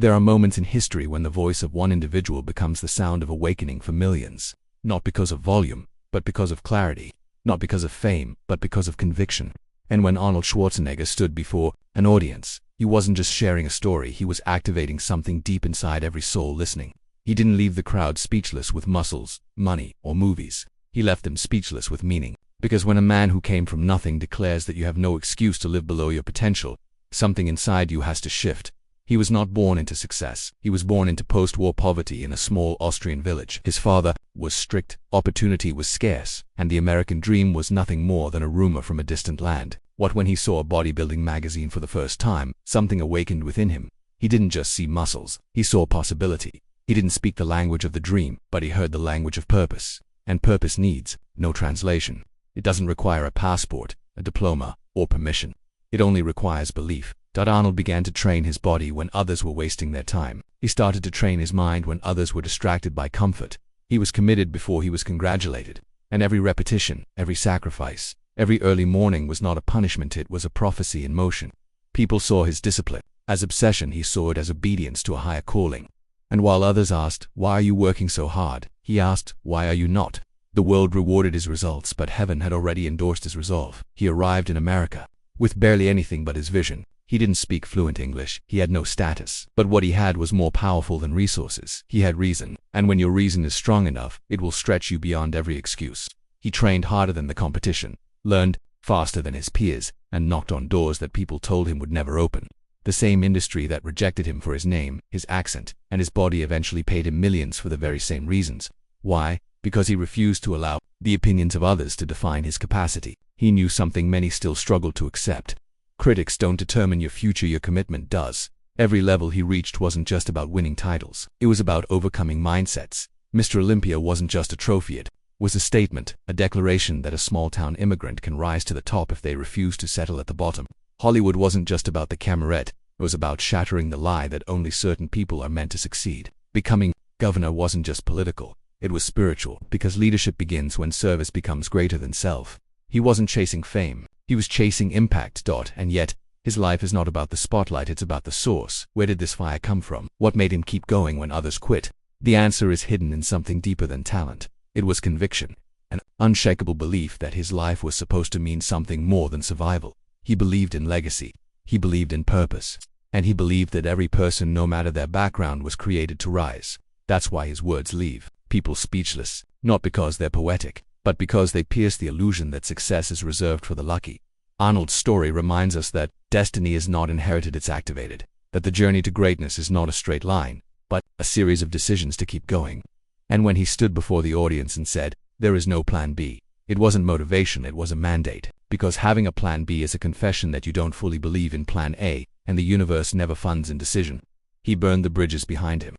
There are moments in history when the voice of one individual becomes the sound of awakening for millions, not because of volume, but because of clarity, not because of fame, but because of conviction. And when Arnold Schwarzenegger stood before an audience, he wasn't just sharing a story, he was activating something deep inside every soul listening. He didn't leave the crowd speechless with muscles, money, or movies. He left them speechless with meaning. Because when a man who came from nothing declares that you have no excuse to live below your potential, something inside you has to shift. He was not born into success. He was born into post-war poverty in a small Austrian village. His father was strict, opportunity was scarce, and the American dream was nothing more than a rumor from a distant land. What when he saw a bodybuilding magazine for the first time, something awakened within him. He didn't just see muscles, he saw possibility. He didn't speak the language of the dream, but he heard the language of purpose. And purpose needs no translation. It doesn't require a passport, a diploma, or permission. It only requires belief. Arnold began to train his body when others were wasting their time. He started to train his mind when others were distracted by comfort. He was committed before he was congratulated. And every repetition, every sacrifice, every early morning was not a punishment, it was a prophecy in motion. People saw his discipline as obsession, he saw it as obedience to a higher calling. And while others asked, "Why are you working so hard?" he asked, "Why are you not?" The world rewarded his results, but heaven had already endorsed his resolve. He arrived in America with barely anything but his vision. He didn't speak fluent English, he had no status. But what he had was more powerful than resources. He had reason, and when your reason is strong enough, it will stretch you beyond every excuse. He trained harder than the competition, learned faster than his peers, and knocked on doors that people told him would never open. The same industry that rejected him for his name, his accent, and his body eventually paid him millions for the very same reasons. Why? Because he refused to allow the opinions of others to define his capacity. He knew something many still struggled to accept. Critics don't determine your future, your commitment does. Every level he reached wasn't just about winning titles. It was about overcoming mindsets. Mr. Olympia wasn't just a trophy, it was a statement, a declaration that a small-town immigrant can rise to the top if they refuse to settle at the bottom. Hollywood wasn't just about the cabaret, it was about shattering the lie that only certain people are meant to succeed. Becoming governor wasn't just political, it was spiritual, because leadership begins when service becomes greater than self. He wasn't chasing fame. He was chasing impact. And yet, his life is not about the spotlight, it's about the source. Where did this fire come from? What made him keep going when others quit? The answer is hidden in something deeper than talent. It was conviction, an unshakable belief that his life was supposed to mean something more than survival. He believed in legacy. He believed in purpose. And he believed that every person, no matter their background, was created to rise. That's why his words leave people speechless, not because they're poetic, but because they pierce the illusion that success is reserved for the lucky. Arnold's story reminds us that destiny is not inherited, it's activated. That the journey to greatness is not a straight line, but a series of decisions to keep going. And when he stood before the audience and said, "There is no plan B," it wasn't motivation, it was a mandate. Because having a plan B is a confession that you don't fully believe in plan A, and the universe never funds indecision. He burned the bridges behind him.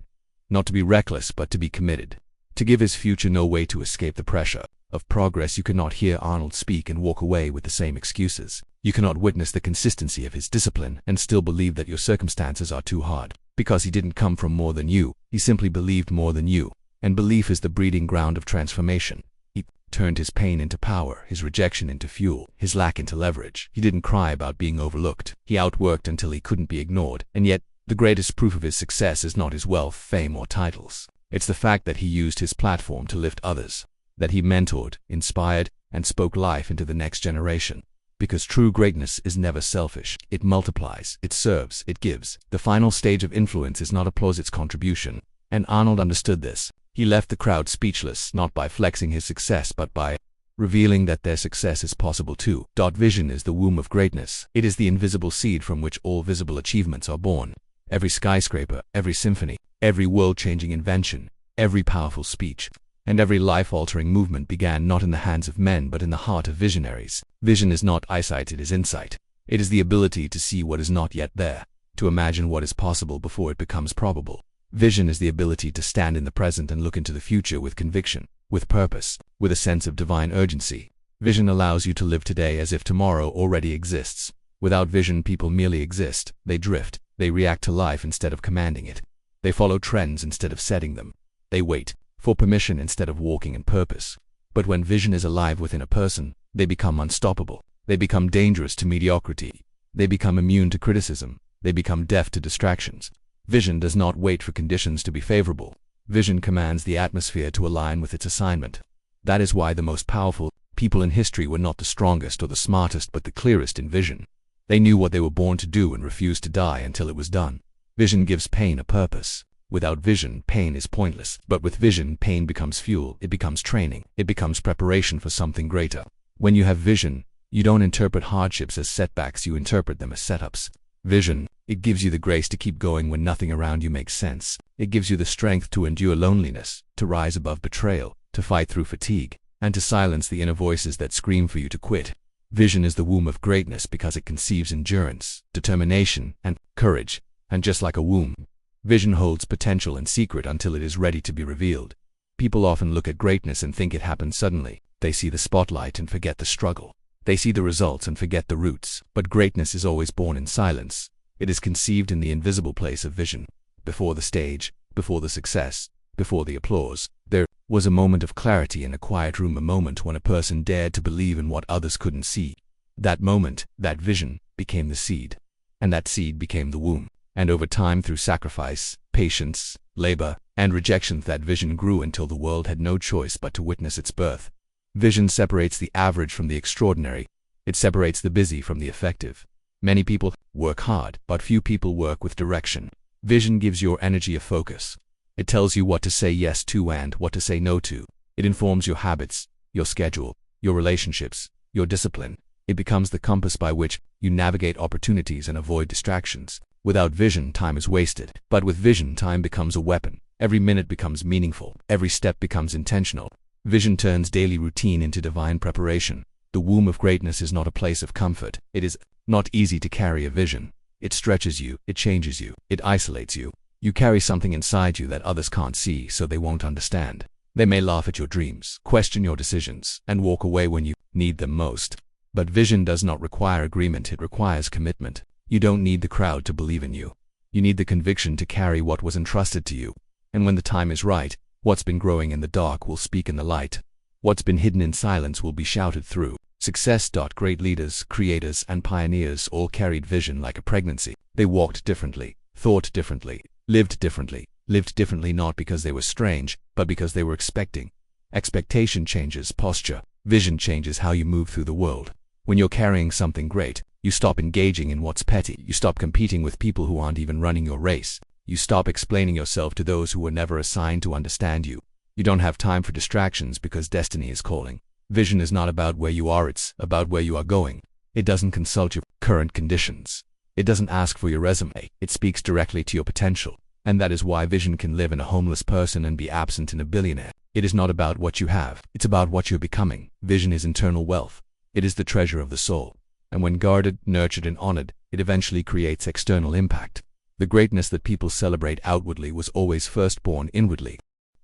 Not to be reckless, but to be committed. To give his future no way to escape the pressure of progress. You cannot hear Arnold speak and walk away with the same excuses. You cannot witness the consistency of his discipline and still believe that your circumstances are too hard. Because he didn't come from more than you, he simply believed more than you. And belief is the breeding ground of transformation. He turned his pain into power, his rejection into fuel, his lack into leverage. He didn't cry about being overlooked. He outworked until he couldn't be ignored. And yet, the greatest proof of his success is not his wealth, fame, or titles. It's the fact that he used his platform to lift others. That he mentored, inspired, and spoke life into the next generation. Because true greatness is never selfish. It multiplies, it serves, it gives. The final stage of influence is not applause, it's contribution. And Arnold understood this. He left the crowd speechless, not by flexing his success, but by revealing that their success is possible too. Vision is the womb of greatness. It is the invisible seed from which all visible achievements are born. Every skyscraper, every symphony, every world-changing invention, every powerful speech, and every life-altering movement began not in the hands of men but in the heart of visionaries. Vision is not eyesight, it is insight. It is the ability to see what is not yet there, to imagine what is possible before it becomes probable. Vision is the ability to stand in the present and look into the future with conviction, with purpose, with a sense of divine urgency. Vision allows you to live today as if tomorrow already exists. Without vision, people merely exist. They drift. They react to life instead of commanding it. They follow trends instead of setting them. They wait for permission instead of walking in purpose. But when vision is alive within a person, they become unstoppable. They become dangerous to mediocrity. They become immune to criticism. They become deaf to distractions. Vision does not wait for conditions to be favorable. Vision commands the atmosphere to align with its assignment. That is why the most powerful people in history were not the strongest or the smartest but the clearest in vision. They knew what they were born to do and refused to die until it was done. Vision gives pain a purpose. Without vision, pain is pointless. But with vision, pain becomes fuel. It becomes training. It becomes preparation for something greater. When you have vision, you don't interpret hardships as setbacks, you interpret them as setups. Vision, it gives you the grace to keep going when nothing around you makes sense. It gives you the strength to endure loneliness, to rise above betrayal, to fight through fatigue, and to silence the inner voices that scream for you to quit. Vision is the womb of greatness because it conceives endurance, determination, and courage. And just like a womb, vision holds potential in secret until it is ready to be revealed. People often look at greatness and think it happens suddenly. They see the spotlight and forget the struggle. They see the results and forget the roots. But greatness is always born in silence. It is conceived in the invisible place of vision. Before the stage, before the success, before the applause, there was a moment of clarity in a quiet room, a moment when a person dared to believe in what others couldn't see. That moment, that vision, became the seed. And that seed became the womb. And over time, through sacrifice, patience, labor, and rejection, that vision grew until the world had no choice but to witness its birth. Vision separates the average from the extraordinary. It separates the busy from the effective. Many people work hard, but few people work with direction. Vision gives your energy a focus. It tells you what to say yes to and what to say no to. It informs your habits, your schedule, your relationships, your discipline. It becomes the compass by which you navigate opportunities and avoid distractions. Without vision, time is wasted. But with vision, time becomes a weapon. Every minute becomes meaningful. Every step becomes intentional. Vision turns daily routine into divine preparation. The womb of greatness is not a place of comfort. It is not easy to carry a vision. It stretches you, it changes you, it isolates you. You carry something inside you that others can't see, so they won't understand. They may laugh at your dreams, question your decisions, and walk away when you need them most. But vision does not require agreement, it requires commitment. You don't need the crowd to believe in you. You need the conviction to carry what was entrusted to you. And when the time is right, what's been growing in the dark will speak in the light. What's been hidden in silence will be shouted through. Success. Great leaders, creators, and pioneers all carried vision like a pregnancy. They walked differently, thought differently, lived differently not because they were strange, but because they were expecting. Expectation changes posture. Vision changes how you move through the world. When you're carrying something great, you stop engaging in what's petty. You stop competing with people who aren't even running your race. You stop explaining yourself to those who were never assigned to understand you. You don't have time for distractions because destiny is calling. Vision is not about where you are, it's about where you are going. It doesn't consult your current conditions. It doesn't ask for your resume. It speaks directly to your potential. And that is why vision can live in a homeless person and be absent in a billionaire. It is not about what you have. It's about what you're becoming. Vision is internal wealth. It is the treasure of the soul. And when guarded, nurtured, and honored, it eventually creates external impact. The greatness that people celebrate outwardly was always first born inwardly.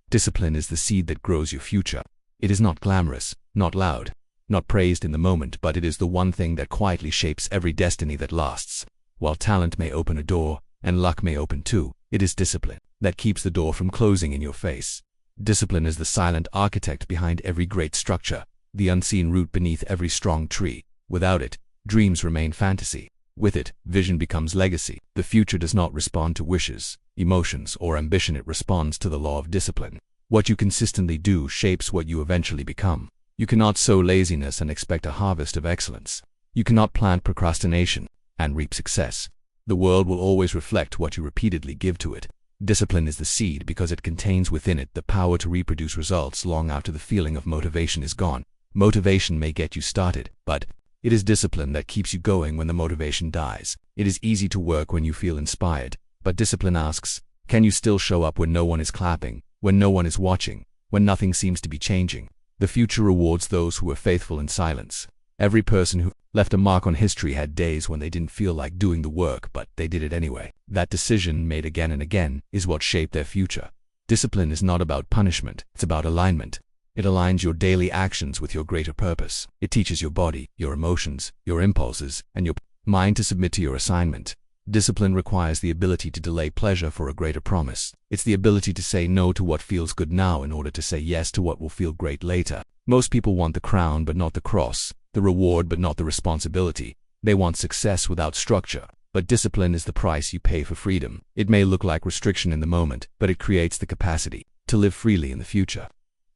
Discipline is the seed that grows your future. It is not glamorous, not loud, not praised in the moment, but it is the one thing that quietly shapes every destiny that lasts. While talent may open a door, and luck may open too, it is discipline that keeps the door from closing in your face. Discipline is the silent architect behind every great structure, the unseen root beneath every strong tree. Without it, dreams remain fantasy. With it, vision becomes legacy. The future does not respond to wishes, emotions, or ambition. It responds to the law of discipline. What you consistently do shapes what you eventually become. You cannot sow laziness and expect a harvest of excellence. You cannot plant procrastination and reap success. The world will always reflect what you repeatedly give to it. Discipline is the seed because it contains within it the power to reproduce results long after the feeling of motivation is gone. Motivation may get you started, but it is discipline that keeps you going when the motivation dies. It is easy to work when you feel inspired, but discipline asks, can you still show up when no one is clapping, when no one is watching, when nothing seems to be changing? The future rewards those who are faithful in silence. Every person who left a mark on history had days when they didn't feel like doing the work, but they did it anyway. That decision, made again and again, is what shaped their future. Discipline is not about punishment, it's about alignment. It aligns your daily actions with your greater purpose. It teaches your body, your emotions, your impulses, and your mind to submit to your assignment. Discipline requires the ability to delay pleasure for a greater promise. It's the ability to say no to what feels good now in order to say yes to what will feel great later. Most people want the crown but not the cross, the reward but not the responsibility. They want success without structure, But discipline is the price you pay for freedom. It may look like restriction in the moment, but it creates the capacity to live freely in the future.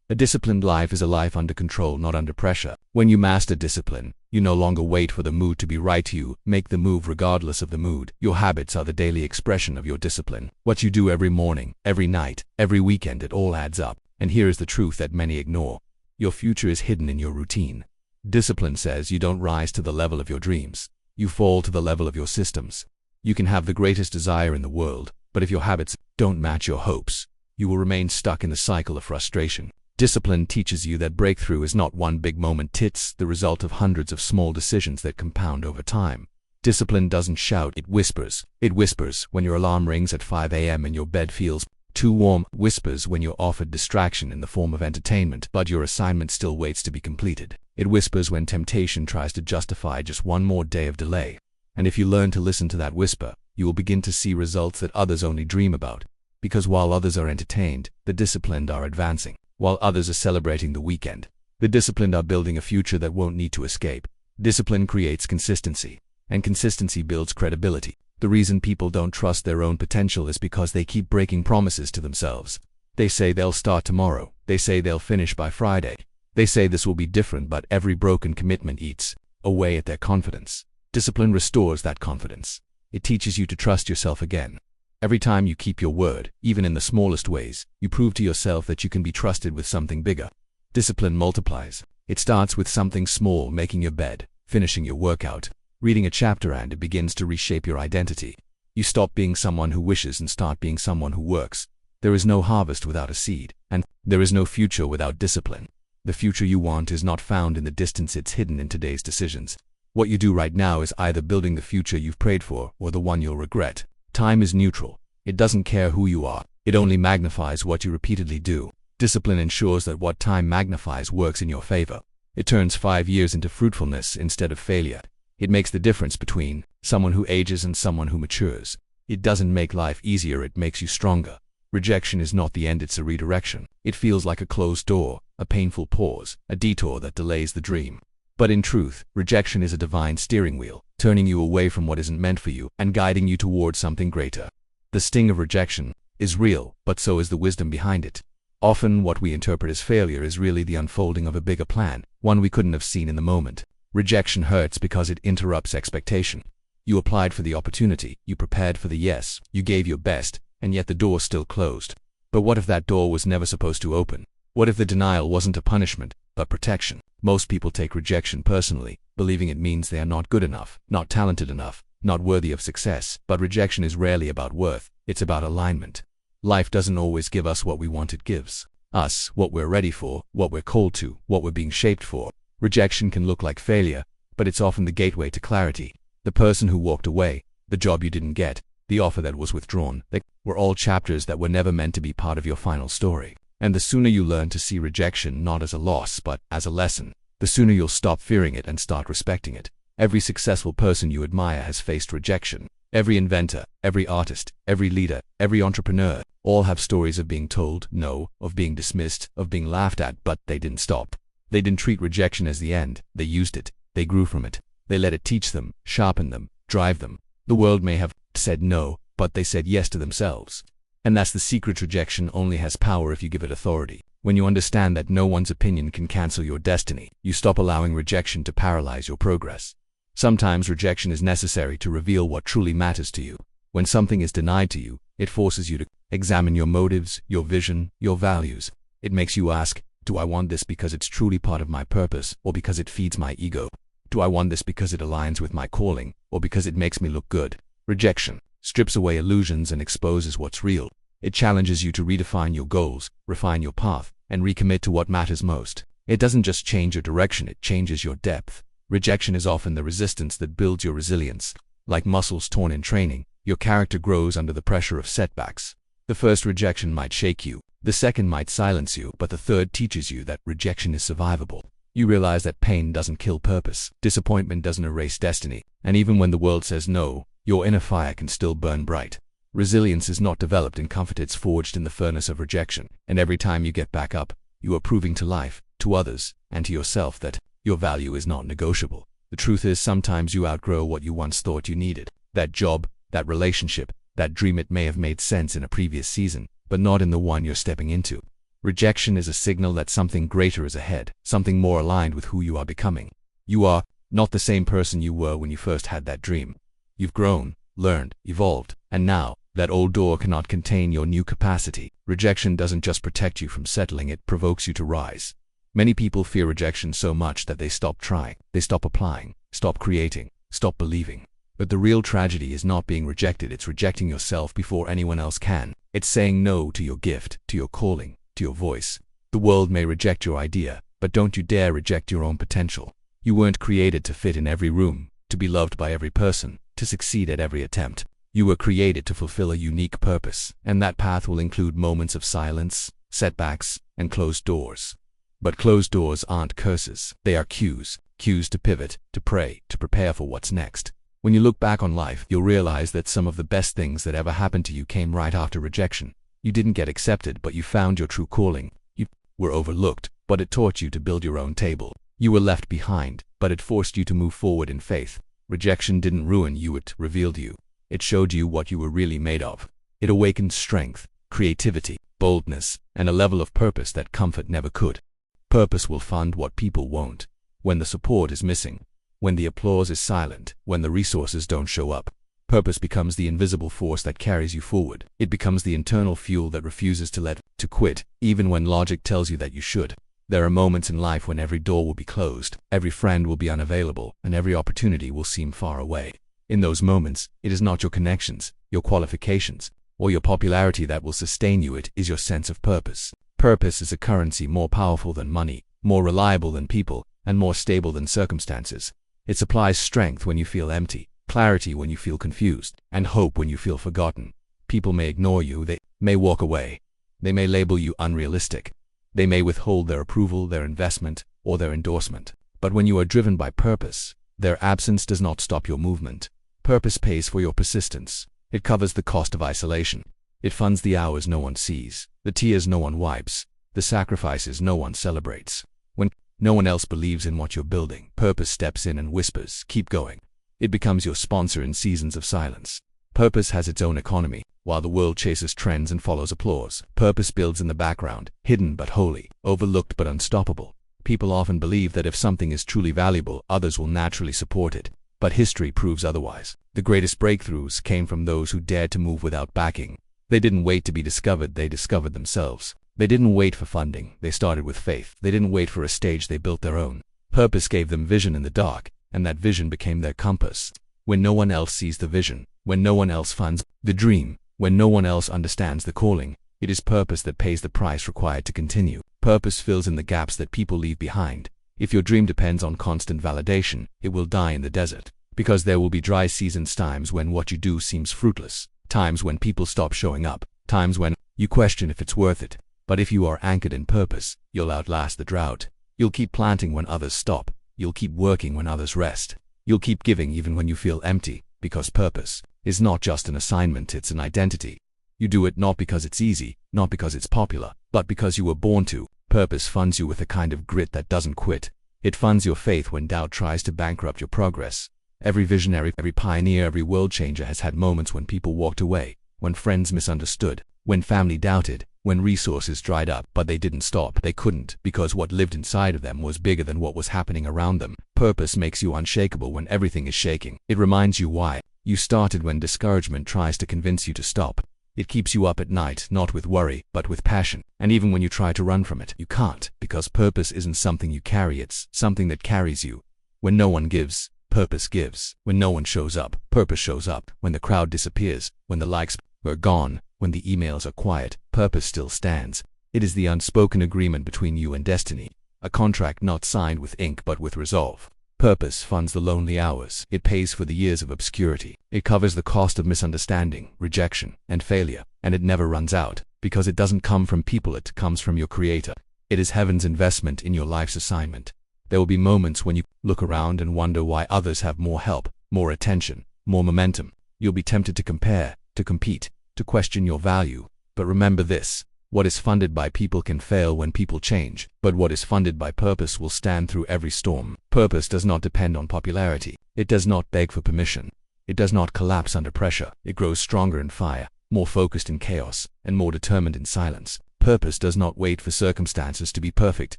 A disciplined life is a life under control, not under pressure. When you master discipline, you no longer wait for the mood to be right. You make the move regardless of the mood. Your habits are the daily expression of your discipline. What you do every morning, every night, every weekend, it all adds up. And here is the truth that many ignore. Your future is hidden in your routine. Discipline says you don't rise to the level of your dreams. You fall to the level of your systems. You can have the greatest desire in the world, but if your habits don't match your hopes, you will remain stuck in the cycle of frustration. Discipline teaches you that breakthrough is not one big moment. It's the result of hundreds of small decisions that compound over time. Discipline doesn't shout, it whispers. It whispers when your alarm rings at 5 a.m. and your bed feels too warm. Whispers when you're offered distraction in the form of entertainment, but your assignment still waits to be completed. It whispers when temptation tries to justify just one more day of delay. And if you learn to listen to that whisper, you will begin to see results that others only dream about. Because while others are entertained, the disciplined are advancing. While others are celebrating the weekend, the disciplined are building a future that won't need to escape. Discipline creates consistency, and consistency builds credibility. The reason people don't trust their own potential is because they keep breaking promises to themselves. They say they'll start tomorrow. They say they'll finish by Friday. They say this will be different, but every broken commitment eats away at their confidence. Discipline restores that confidence. It teaches you to trust yourself again. Every time you keep your word, even in the smallest ways, you prove to yourself that you can be trusted with something bigger. Discipline multiplies. It starts with something small, making your bed, finishing your workout, reading a chapter, and it begins to reshape your identity. You stop being someone who wishes and start being someone who works. There is no harvest without a seed, and there is no future without discipline. The future you want is not found in the distance, it's hidden in today's decisions. What you do right now is either building the future you've prayed for or the one you'll regret. Time is neutral. It doesn't care who you are. It only magnifies what you repeatedly do. Discipline ensures that what time magnifies works in your favor. It turns 5 years into fruitfulness instead of failure. It makes the difference between someone who ages and someone who matures. It doesn't make life easier, it makes you stronger. Rejection is not the end, it's a redirection. It feels like a closed door, a painful pause, a detour that delays the dream. But in truth, rejection is a divine steering wheel, turning you away from what isn't meant for you and guiding you towards something greater. The sting of rejection is real, but so is the wisdom behind it. Often what we interpret as failure is really the unfolding of a bigger plan, one we couldn't have seen in the moment. Rejection hurts because it interrupts expectation. You applied for the opportunity, you prepared for the yes, you gave your best, and yet the door still closed. But what if that door was never supposed to open? What if the denial wasn't a punishment, but protection? Most people take rejection personally, believing it means they are not good enough, not talented enough, not worthy of success. But rejection is rarely about worth, it's about alignment. Life doesn't always give us what we want, it gives us what we're ready for, what we're called to, what we're being shaped for. Rejection can look like failure, but it's often the gateway to clarity. The person who walked away, the job you didn't get, the offer that was withdrawn, they were all chapters that were never meant to be part of your final story. And the sooner you learn to see rejection not as a loss but as a lesson, the sooner you'll stop fearing it and start respecting it. Every successful person you admire has faced rejection. Every inventor, every artist, every leader, every entrepreneur, all have stories of being told no, of being dismissed, of being laughed at, but they didn't stop. They didn't treat rejection as the end, they used it, they grew from it. They let it teach them, sharpen them, drive them. The world may have said no, but they said yes to themselves. And that's the secret. Rejection only has power if you give it authority. When you understand that no one's opinion can cancel your destiny, you stop allowing rejection to paralyze your progress. Sometimes rejection is necessary to reveal what truly matters to you. When something is denied to you, it forces you to examine your motives, your vision, your values. It makes you ask, do I want this because it's truly part of my purpose, or because it feeds my ego? Do I want this because it aligns with my calling, or because it makes me look good? Rejection strips away illusions and exposes what's real. It challenges you to redefine your goals, refine your path, and recommit to what matters most. It doesn't just change your direction, it changes your depth. Rejection is often the resistance that builds your resilience. Like muscles torn in training, your character grows under the pressure of setbacks. The first rejection might shake you, the second might silence you, but the third teaches you that rejection is survivable. You realize that pain doesn't kill purpose, disappointment doesn't erase destiny, and even when the world says no, your inner fire can still burn bright. Resilience is not developed in comfort, it's forged in the furnace of rejection. And every time you get back up, you are proving to life, to others, and to yourself that your value is not negotiable. The truth is, sometimes you outgrow what you once thought you needed. That job, that relationship, that dream, it may have made sense in a previous season, but not in the one you're stepping into. Rejection is a signal that something greater is ahead, something more aligned with who you are becoming. You are not the same person you were when you first had that dream. You've grown, learned, evolved, and now, that old door cannot contain your new capacity. Rejection doesn't just protect you from settling, it provokes you to rise. Many people fear rejection so much that they stop trying, they stop applying, stop creating, stop believing. But the real tragedy is not being rejected, it's rejecting yourself before anyone else can. It's saying no to your gift, to your calling, to your voice. The world may reject your idea, but don't you dare reject your own potential. You weren't created to fit in every room, to be loved by every person, to succeed at every attempt. You were created to fulfill a unique purpose, and that path will include moments of silence, setbacks, and closed doors. But closed doors aren't curses, they are cues to pivot, to pray, to prepare for what's next. When you look back on life, you'll realize that some of the best things that ever happened to you came right after rejection. You didn't get accepted, but you found your true calling. You were overlooked, but it taught you to build your own table. You were left behind, but it forced you to move forward in faith. Rejection didn't ruin you, it revealed you. It showed you what you were really made of. It awakened strength, creativity, boldness, and a level of purpose that comfort never could. Purpose will fund what people won't. When the support is missing, when the applause is silent, when the resources don't show up, purpose becomes the invisible force that carries you forward. It becomes the internal fuel that refuses to quit, even when logic tells you that you should. There are moments in life when every door will be closed, every friend will be unavailable, and every opportunity will seem far away. In those moments, it is not your connections, your qualifications, or your popularity that will sustain you, it is your sense of purpose. Purpose is a currency more powerful than money, more reliable than people, and more stable than circumstances. It supplies strength when you feel empty, clarity when you feel confused, and hope when you feel forgotten. People may ignore you, they may walk away, they may label you unrealistic, they may withhold their approval, their investment, or their endorsement. But when you are driven by purpose, their absence does not stop your movement. Purpose pays for your persistence. It covers the cost of isolation. It funds the hours no one sees, the tears no one wipes, the sacrifices no one celebrates. When no one else believes in what you're building, purpose steps in and whispers, "Keep going." It becomes your sponsor in seasons of silence. Purpose has its own economy. While the world chases trends and follows applause, purpose builds in the background, hidden but holy, overlooked but unstoppable. People often believe that if something is truly valuable, others will naturally support it. But history proves otherwise. The greatest breakthroughs came from those who dared to move without backing. They didn't wait to be discovered, they discovered themselves. They didn't wait for funding, they started with faith. They didn't wait for a stage, they built their own. Purpose gave them vision in the dark, and that vision became their compass. When no one else sees the vision, when no one else funds the dream, when no one else understands the calling, it is purpose that pays the price required to continue. Purpose fills in the gaps that people leave behind. If your dream depends on constant validation, it will die in the desert. Because there will be dry seasons, times when what you do seems fruitless, times when people stop showing up, times when you question if it's worth it. But if you are anchored in purpose, you'll outlast the drought. You'll keep planting when others stop. You'll keep working when others rest. You'll keep giving even when you feel empty, because purpose is not just an assignment, it's an identity. You do it not because it's easy, not because it's popular, but because you were born to. Purpose funds you with a kind of grit that doesn't quit. It funds your faith when doubt tries to bankrupt your progress. Every visionary, every pioneer, every world changer has had moments when people walked away, when friends misunderstood, when family doubted, when resources dried up, but they didn't stop. They couldn't, because what lived inside of them was bigger than what was happening around them. Purpose makes you unshakable when everything is shaking. It reminds you why you started when discouragement tries to convince you to stop. It keeps you up at night, not with worry, but with passion. And even when you try to run from it, you can't, because purpose isn't something you carry, it's something that carries you. When no one gives, purpose gives. When no one shows up, purpose shows up. When the crowd disappears, when the likes are gone, when the emails are quiet, purpose still stands. It is the unspoken agreement between you and destiny, a contract not signed with ink but with resolve. Purpose funds the lonely hours. It pays for the years of obscurity. It covers the cost of misunderstanding, rejection, and failure. And it never runs out, because it doesn't come from people, it comes from your creator. It is heaven's investment in your life's assignment. There will be moments when you look around and wonder why others have more help, more attention, more momentum. You'll be tempted to compare, to compete, to question your value. But remember this: what is funded by people can fail when people change, but what is funded by purpose will stand through every storm. Purpose does not depend on popularity. It does not beg for permission. It does not collapse under pressure. It grows stronger in fire, more focused in chaos, and more determined in silence. Purpose does not wait for circumstances to be perfect,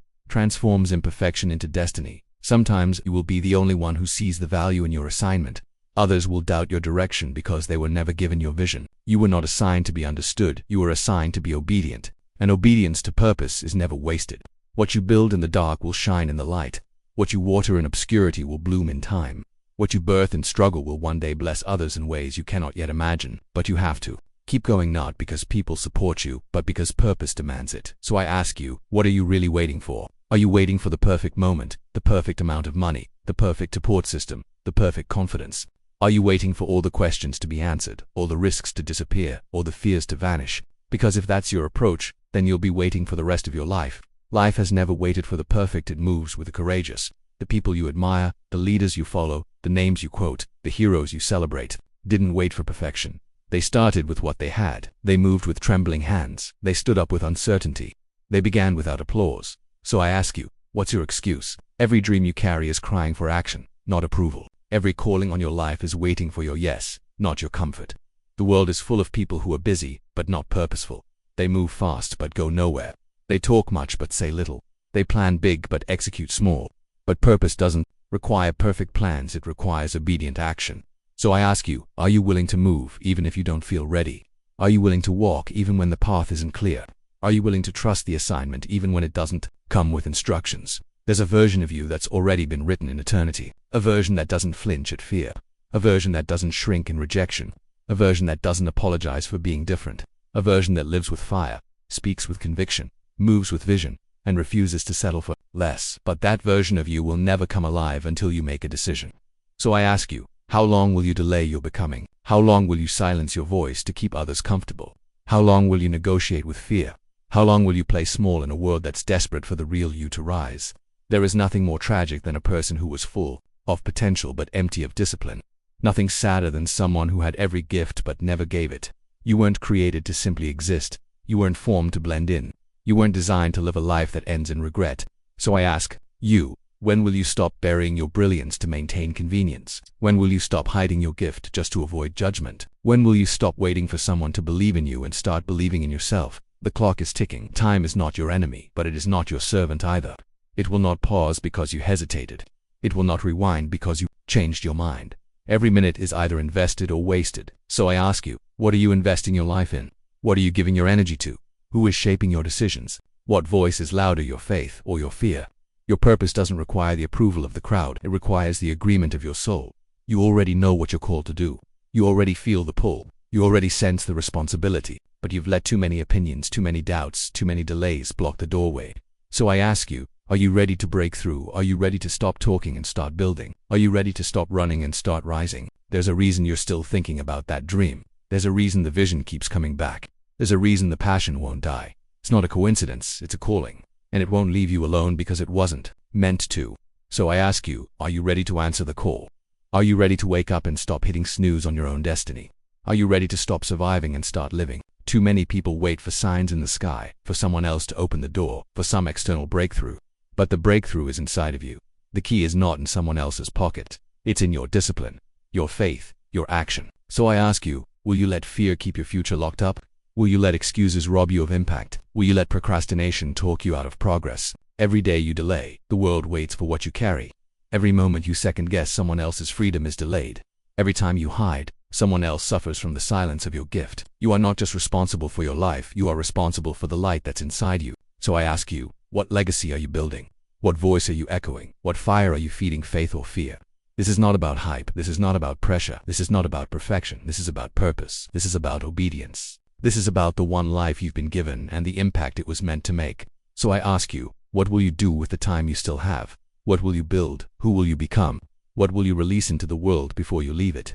transforms imperfection into destiny. Sometimes you will be the only one who sees the value in your assignment. Others will doubt your direction because they were never given your vision. You were not assigned to be understood, you were assigned to be obedient. And obedience to purpose is never wasted. What you build in the dark will shine in the light. What you water in obscurity will bloom in time. What you birth in struggle will one day bless others in ways you cannot yet imagine. But you have to keep going, not because people support you, but because purpose demands it. So I ask you, what are you really waiting for? Are you waiting for the perfect moment, the perfect amount of money, the perfect support system, the perfect confidence? Are you waiting for all the questions to be answered, all the risks to disappear, or the fears to vanish? Because if that's your approach, then you'll be waiting for the rest of your life. Life has never waited for the perfect, it moves with the courageous. The people you admire, the leaders you follow, the names you quote, the heroes you celebrate, didn't wait for perfection. They started with what they had. They moved with trembling hands. They stood up with uncertainty. They began without applause. So I ask you, what's your excuse? Every dream you carry is crying for action, not approval. Every calling on your life is waiting for your yes, not your comfort. The world is full of people who are busy, but not purposeful. They move fast, but go nowhere. They talk much, but say little. They plan big, but execute small. But purpose doesn't require perfect plans, it requires obedient action. So I ask you, are you willing to move even if you don't feel ready? Are you willing to walk even when the path isn't clear? Are you willing to trust the assignment even when it doesn't come with instructions? There's a version of you that's already been written in eternity. A version that doesn't flinch at fear. A version that doesn't shrink in rejection. A version that doesn't apologize for being different. A version that lives with fire, speaks with conviction, moves with vision, and refuses to settle for less. But that version of you will never come alive until you make a decision. So I ask you, how long will you delay your becoming? How long will you silence your voice to keep others comfortable? How long will you negotiate with fear? How long will you play small in a world that's desperate for the real you to rise? There is nothing more tragic than a person who was full of potential but empty of discipline. Nothing sadder than someone who had every gift but never gave it. You weren't created to simply exist. You weren't formed to blend in. You weren't designed to live a life that ends in regret. So I ask you, when will you stop burying your brilliance to maintain convenience? When will you stop hiding your gift just to avoid judgment? When will you stop waiting for someone to believe in you and start believing in yourself? The clock is ticking. Time is not your enemy, but it is not your servant either. It will not pause because you hesitated. It will not rewind because you changed your mind. Every minute is either invested or wasted. So I ask you, what are you investing your life in? What are you giving your energy to? Who is shaping your decisions? What voice is louder, your faith or your fear? Your purpose doesn't require the approval of the crowd. It requires the agreement of your soul. You already know what you're called to do. You already feel the pull. You already sense the responsibility. But you've let too many opinions, too many doubts, too many delays block the doorway. So I ask you, are you ready to break through? Are you ready to stop talking and start building? Are you ready to stop running and start rising? There's a reason you're still thinking about that dream. There's a reason the vision keeps coming back. There's a reason the passion won't die. It's not a coincidence, it's a calling. And it won't leave you alone because it wasn't meant to. So I ask you, are you ready to answer the call? Are you ready to wake up and stop hitting snooze on your own destiny? Are you ready to stop surviving and start living? Too many people wait for signs in the sky, for someone else to open the door, for some external breakthrough. But the breakthrough is inside of you. The key is not in someone else's pocket. It's in your discipline, your faith, your action. So I ask you, will you let fear keep your future locked up? Will you let excuses rob you of impact? Will you let procrastination talk you out of progress? Every day you delay, the world waits for what you carry. Every moment you second-guess, someone else's freedom is delayed. Every time you hide, someone else suffers from the silence of your gift. You are not just responsible for your life, you are responsible for the light that's inside you. So I ask you, what legacy are you building? What voice are you echoing? What fire are you feeding, faith or fear? This is not about hype. This is not about pressure. This is not about perfection. This is about purpose. This is about obedience. This is about the one life you've been given and the impact it was meant to make. So I ask you, what will you do with the time you still have? What will you build? Who will you become? What will you release into the world before you leave it?